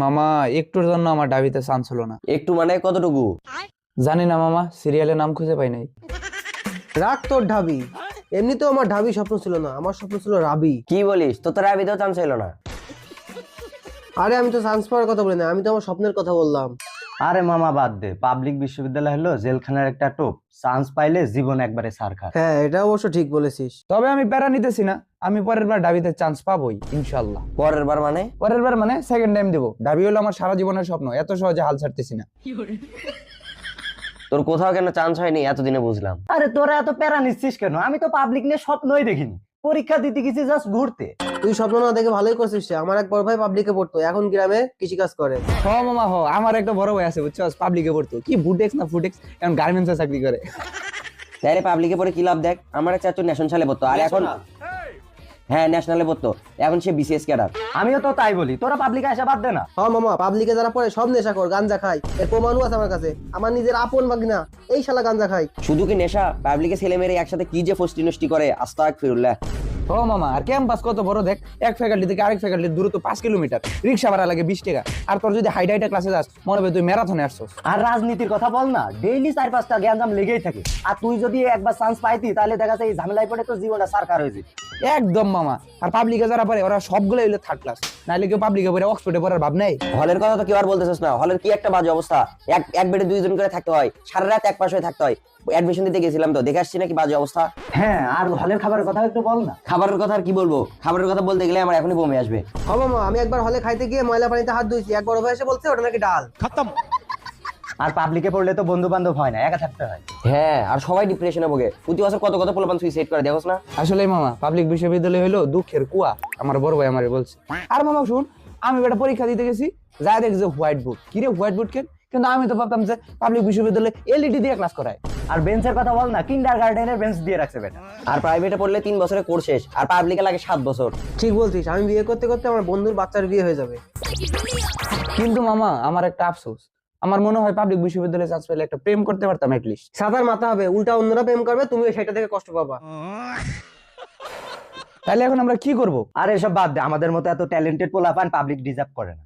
মামা, একটুর জন্য আমার ডাবিতে চান্স হলো না। একটু মানে কতটুকু? জানি না মামা, সিরিয়ালে নাম খুঁজে পাই নাই। রাখ তোর ঢাবি। এমনিতেও আমার ঢাবি স্বপ্ন ছিল না, আমার স্বপ্ন ছিল রাবি। কি বলিস, তো তোর আবিতেও চান্স হইলো না? আরে আমি তো চান্স পাওয়ার কথা বলি না, আমি তো আমার স্বপ্নের কথা বললাম। আরে মামা বাদ দে, পাবলিক বিশ্ববিদ্যালয় হলো জেলখানার একটা টোপ, চান্স পাইলে জীবন একবারে সারখা। হ্যাঁ, এটা অবশ্য ঠিক বলেছিস। তবে আমি প্যারা নিতেছি না, আমি পরের বার ডাবিতে চান্স পাবোই ইনশাল্লাহ। পরের বার মানে? পরের বার মানে সেকেন্ড টাইম দেবো। ডাবি হলো আমার সারা জীবনের স্বপ্ন, এত সহজে হাল ছাড়তেছি না। তোর কোথাও কেন চান্স হয়নি এতদিনে বুঝলাম। আরে তোরা এত প্যারা নিচ্ছিস কেন? আমি তো পাবলিক নিয়ে স্বপ্নই দেখিনি, পরীক্ষা দিতে গেছি জাস্ট ঘুরতে। তুই স্বপ্ন না দেখে ভালোই করছিস রে। আমার এক বড় ভাই পাবলিকে পড়তো, এখন গ্রামে কৃষিকাজ করে। হ মামা হ, আমার একটা বড় ভাই আছে বুঝছো, পাবলিকে পড়তো, কি বুটেক্স না ফুটেক্স, এখন গার্মেন্টসে চাকরি করে। তাই রে, পাবলিকে পরে কি লাভ? দেখ আমার এক চাচু ন্যাশনাল সালে পড়তো, আর এখন হ্যাঁ ন্যাশনালে পড়তো, এখন সে বিসিএস ক্যাডার। আমিও তো তাই বলি, তোরা পাবলিকে আসা বাদ দে না। হ্যাঁ মামা, পাবলিকে যারা পড়ে সব নেশা কর, গাঞ্জা খায়। এর প্রমাণও আছে আমার কাছে। আমার নিজের আপন বাগনা এই শালা গাঞ্জা খায়। শুধু কি নেশা, পাবলিকে ছেলে মেয়েরা একসাথে কি যে ফষ্টি নষ্টি করে, আস্তাগফিরুল্লাহ। হ মামা, আর ক্যাম্পাস কত বড় দেখ, এক ফ্যাকাল্টি থেকে আরেক ফ্যাকাল্টির দূরত্ব 5 কিলোমিটার, রিক্সা ভাড়া লাগে 20 টাকা। আর তোর যদি হাইট হাইটা ক্লাসে যাস, মনে হবে তুই ম্যারাথনে আসছস। আর রাজনীতির কথা বল না, ডেইলি 4-5টা জ্ঞানজাম লেগেই থাকে। আর তুই যদি একবার চান্স পাইতি, তাহলে দেখা যায় এই ঝামেলায় পড়ে তোর জীবনটা সারকার হয়ে যেত। একদম মামা। আর পাবলিকে যারা পড়ে ওরা সবগুলো হইলো থার্ড ক্লাস, নাহলে কেউ পাবলিকে পড়ে অক্সফোর্ডে পড়ার ভাব নাই। হলের কথা তো কেউ আর বলতেছিস না, হলের কি একটা বাজে অবস্থা। এক বেডে 2 জন করে থাকতে হয়, সারা রাত এক পাশ হয়ে থাকতে হয়। অ্যাডমিশন দিতে গেছিলাম তো, দেখে আসছি নাকি বাজে অবস্থা। হ্যাঁ, আর হলের খাবারের কথা একটু বল না। খাবারের কথা আর কি বলবো, খাবারের কথা বলতে গেলে আমার এখনই বমি আসবে। হ্যাঁ মামা, আমি একবার হলে খাইতে গিয়ে ময়লা পানিতে হাত ধুইছি, এক বড় ভাই এসে বলছে ওটা নাকি ডাল। আর পাবলিকে পড়লে তো বন্ধু বান্ধব হয় না, একা থাকতে হয়। হ্যাঁ, আর সবাই ডিপ্রেশনে ভোগে। প্রতি বছর কত কত পোলাপান সুইসাইড করে, দেখোস না? আসলে মামা, পাবলিক বিশ্ববিদ্যালয় হলো দুঃখের কুয়া, আমার বড় ভাই আমারে বলছে। আর মামা শুন, আমি একটা পরীক্ষা দিতে গেছি, যা দেখছি হোয়াইট বোর্ড। কি রে হোয়াইট বোর্ড কেন? কিন্তু আমি তো ভাবতাম যে পাবলিক বিশ্ববিদ্যালয়ে এলইডি দিয়ে ক্লাস করায়। আর বেঞ্চের কথা বল না, কিন্ডারগার্টেনের বেঞ্চ দিয়ে রাখছে বেটা। আর প্রাইভেটে পড়লে 3 বছরের কোর্স শেষ, আর পাবলিকে লাগে 7 বছর। ঠিক বলছিস, আমি বিয়ে করতে করতে আমার বন্ধুর বাচ্চার বিয়ে হয়ে যাবে। কিন্তু মামা, আমার একটা আফসোস, আমার মনে হয় পাবলিক বিশ্ববিদ্যালয়ে চান্স পেলে একটা প্রেম করতে পারতাম এটলিস্ট। সাদার মাথা হবে, উল্টা অন্যরা প্রেম করবে, তুমি সেটা থেকে কষ্ট পাবা। তাহলে এখন আমরা কি করব? আর এসব বাদ দে, আমাদের মতো এত ট্যালেন্টেড পোলাপান পাবলিক ডিজার্ভ করে না।